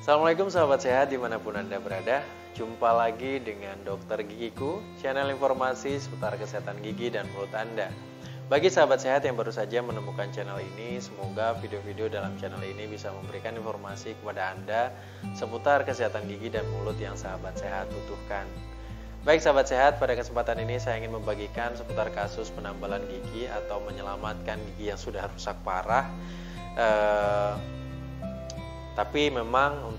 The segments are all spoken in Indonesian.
Assalamualaikum sahabat sehat dimanapun Anda berada. Jumpa lagi dengan Dokter Gigiku, channel informasi seputar kesehatan gigi dan mulut Anda. Bagi sahabat sehat yang baru saja menemukan channel ini, semoga video-video dalam channel ini bisa memberikan informasi kepada Anda seputar kesehatan gigi dan mulut yang sahabat sehat butuhkan. Baik sahabat sehat, pada kesempatan ini saya ingin membagikan seputar kasus penambalan gigi atau menyelamatkan gigi yang sudah rusak parah. Tapi memang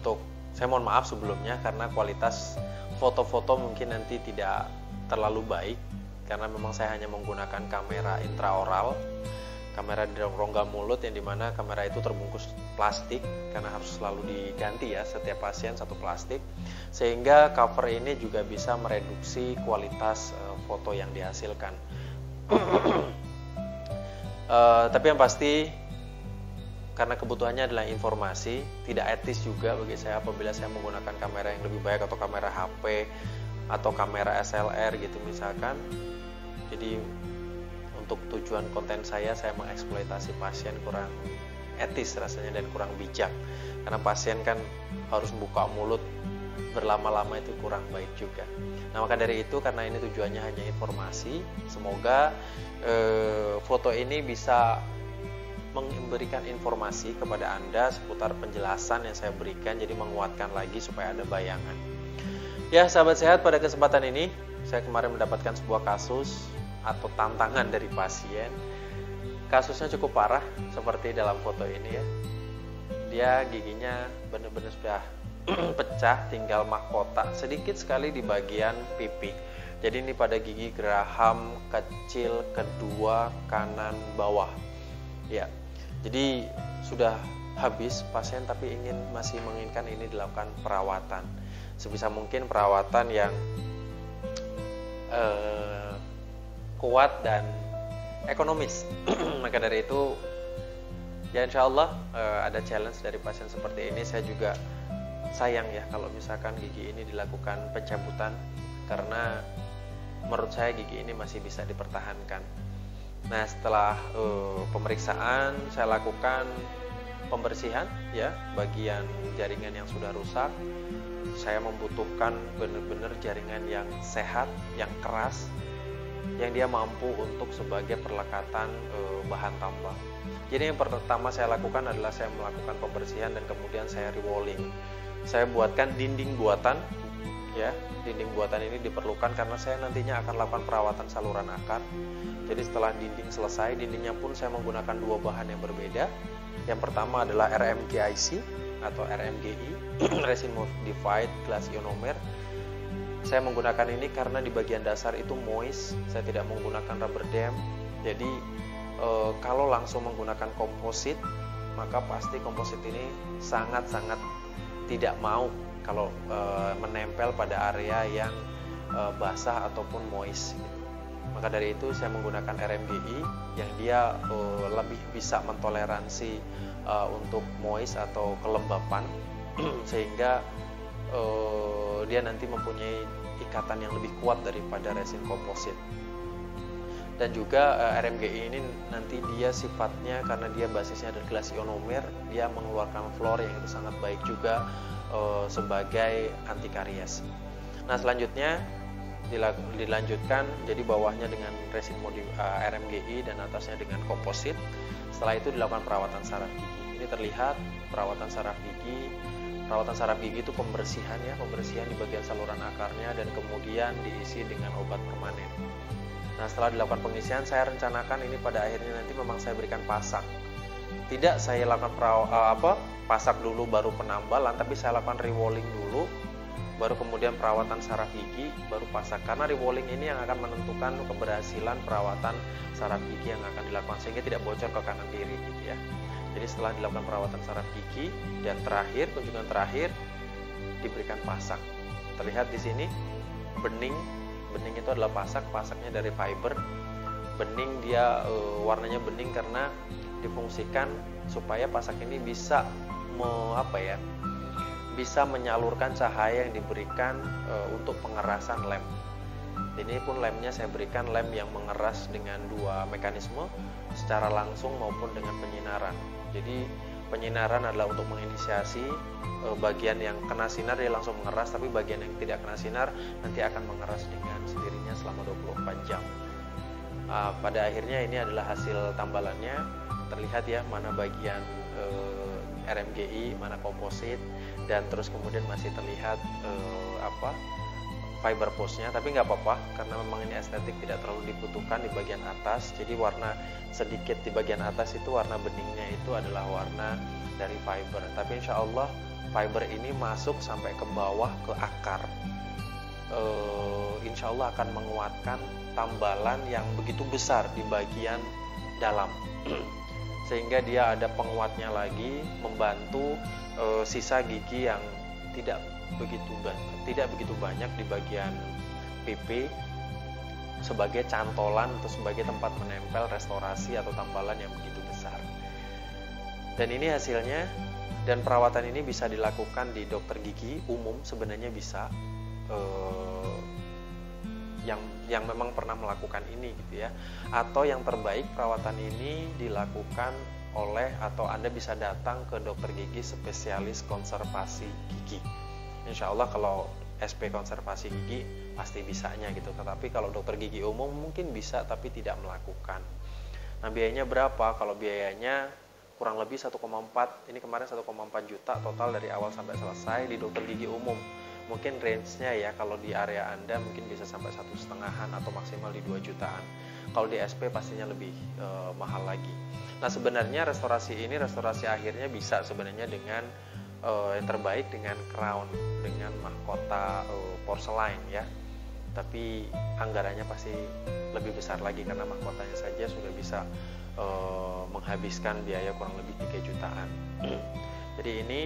saya mohon maaf sebelumnya karena kualitas foto-foto mungkin nanti tidak terlalu baik, karena memang saya hanya menggunakan kamera intraoral, kamera di rongga mulut, yang dimana kamera itu terbungkus plastik karena harus selalu diganti ya, setiap pasien satu plastik, sehingga cover ini juga bisa mereduksi kualitas foto yang dihasilkan. Tapi yang pasti, karena kebutuhannya adalah informasi, tidak etis juga bagi saya apabila saya menggunakan kamera yang lebih baik atau kamera HP atau kamera SLR gitu misalkan. Jadi untuk tujuan konten saya mengeksploitasi pasien kurang etis rasanya dan kurang bijak, karena pasien kan harus buka mulut berlama-lama, itu kurang baik juga. Nah maka dari itu, karena ini tujuannya hanya informasi, semoga foto ini bisa memberikan informasi kepada Anda seputar penjelasan yang saya berikan, jadi menguatkan lagi supaya ada bayangan. Ya sahabat sehat, pada kesempatan ini saya kemarin mendapatkan sebuah kasus atau tantangan dari pasien. Kasusnya cukup parah seperti dalam foto ini ya. Dia giginya benar-benar sudah pecah, tinggal mahkota sedikit sekali di bagian pipi. Jadi ini pada gigi geraham kecil kedua kanan bawah. Ya. Jadi sudah habis pasien, tapi masih menginginkan ini dilakukan perawatan. Sebisa mungkin perawatan yang kuat dan ekonomis. Maka dari itu ya insya Allah ada challenge dari pasien seperti ini. Saya juga sayang ya kalau misalkan gigi ini dilakukan pencabutan, karena menurut saya gigi ini masih bisa dipertahankan. Nah setelah pemeriksaan, saya lakukan pembersihan ya bagian jaringan yang sudah rusak. Saya membutuhkan benar-benar jaringan yang sehat, yang keras, yang dia mampu untuk sebagai perlekatan bahan tambang. Jadi yang pertama saya lakukan adalah saya melakukan pembersihan dan kemudian saya rewalling. Saya buatkan dinding buatan ya. Dinding buatan ini diperlukan karena saya nantinya akan lakukan perawatan saluran akar. Jadi setelah dinding selesai, dindingnya pun saya menggunakan dua bahan yang berbeda. Yang pertama adalah RMGIC atau RMGI, Resin Modified Glass Ionomer. Saya menggunakan ini karena di bagian dasar itu moist, saya tidak menggunakan rubber dam. Jadi kalau langsung menggunakan komposit, maka pasti komposit ini sangat-sangat tidak mau kalau menempel pada area yang basah ataupun moist. Maka dari itu saya menggunakan RMGI yang dia lebih bisa mentoleransi untuk moist atau kelembapan sehingga dia nanti mempunyai ikatan yang lebih kuat daripada resin komposit. Dan juga RMGI ini nanti dia sifatnya, karena dia basisnya adalah glass ionomer, dia mengeluarkan fluor yang itu sangat baik juga sebagai anti karies. Nah selanjutnya dilanjutkan, jadi bawahnya dengan resin RMGI dan atasnya dengan komposit. Setelah itu dilakukan perawatan saraf gigi. Ini terlihat perawatan saraf gigi. Perawatan saraf gigi itu pembersihan di bagian saluran akarnya dan kemudian diisi dengan obat permanen. Nah setelah dilakukan pengisian, saya rencanakan ini pada akhirnya nanti memang saya berikan pasak. Tidak saya lakukan pasak dulu baru penambalan, tapi saya lakukan rewalling dulu, baru kemudian perawatan saraf gigi, baru pasak. Karena rewalling ini yang akan menentukan keberhasilan perawatan saraf gigi yang akan dilakukan, sehingga tidak bocor ke kanan kiri gitu ya. Jadi setelah dilakukan perawatan saraf gigi dan kunjungan terakhir diberikan pasak. Terlihat di sini bening itu adalah pasaknya dari fiber. Bening dia warnanya bening karena difungsikan supaya pasak ini bisa bisa menyalurkan cahaya yang diberikan untuk pengerasan lem. Ini pun lemnya saya berikan lem yang mengeras dengan dua mekanisme, secara langsung maupun dengan penyinaran. Jadi Penyinaran adalah untuk menginisiasi, bagian yang kena sinar dia langsung mengeras, tapi bagian yang tidak kena sinar nanti akan mengeras dengan sendirinya selama 24 jam. Pada akhirnya ini adalah hasil tambalannya, terlihat ya mana bagian RMGI, mana komposit, dan terus kemudian masih terlihat fiber postnya, tapi nggak apa-apa karena memang ini estetik, tidak terlalu dibutuhkan di bagian atas. Jadi warna sedikit di bagian atas itu warna beningnya itu adalah warna dari fiber, tapi insya Allah fiber ini masuk sampai ke bawah ke akar, insya Allah akan menguatkan tambalan yang begitu besar di bagian dalam sehingga dia ada penguatnya lagi, membantu sisa gigi yang tidak begitu banyak di bagian pipi sebagai cantolan atau sebagai tempat menempel restorasi atau tambalan yang begitu besar. Dan ini hasilnya, dan perawatan ini bisa dilakukan di dokter gigi umum, sebenarnya bisa yang memang pernah melakukan ini gitu ya. Atau yang terbaik perawatan ini dilakukan oleh, atau Anda bisa datang ke dokter gigi spesialis konservasi gigi. Insya Allah kalau SP konservasi gigi pasti bisanya gitu. Tetapi kalau dokter gigi umum mungkin bisa tapi tidak melakukan. Nah biayanya berapa? Kalau biayanya kurang lebih 1,4, ini kemarin 1,4 juta total dari awal sampai selesai di dokter gigi umum. Mungkin range-nya ya kalau di area Anda mungkin bisa sampai 1,5-an atau maksimal di 2 jutaan. Kalau di SP pastinya lebih mahal lagi. Nah sebenarnya restorasi akhirnya bisa sebenarnya dengan yang terbaik dengan crown, dengan mahkota porselen ya. Tapi anggarannya pasti lebih besar lagi karena mahkotanya saja sudah bisa menghabiskan biaya kurang lebih 3 jutaan. Jadi ini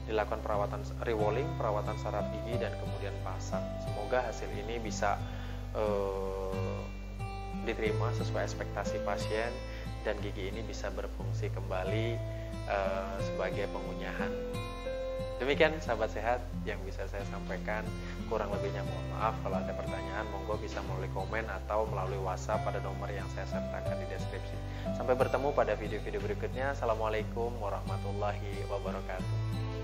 dilakukan perawatan rewalling, perawatan saraf gigi, dan kemudian pasang. Semoga hasil ini bisa diterima sesuai ekspektasi pasien dan gigi ini bisa berfungsi kembali sebagai pengunyahan. Demikian sahabat sehat yang bisa saya sampaikan, kurang lebihnya mohon maaf. Kalau ada pertanyaan monggo bisa melalui komen atau melalui WhatsApp pada nomor yang saya sertakan di deskripsi. Sampai bertemu pada video-video berikutnya. Assalamualaikum warahmatullahi wabarakatuh.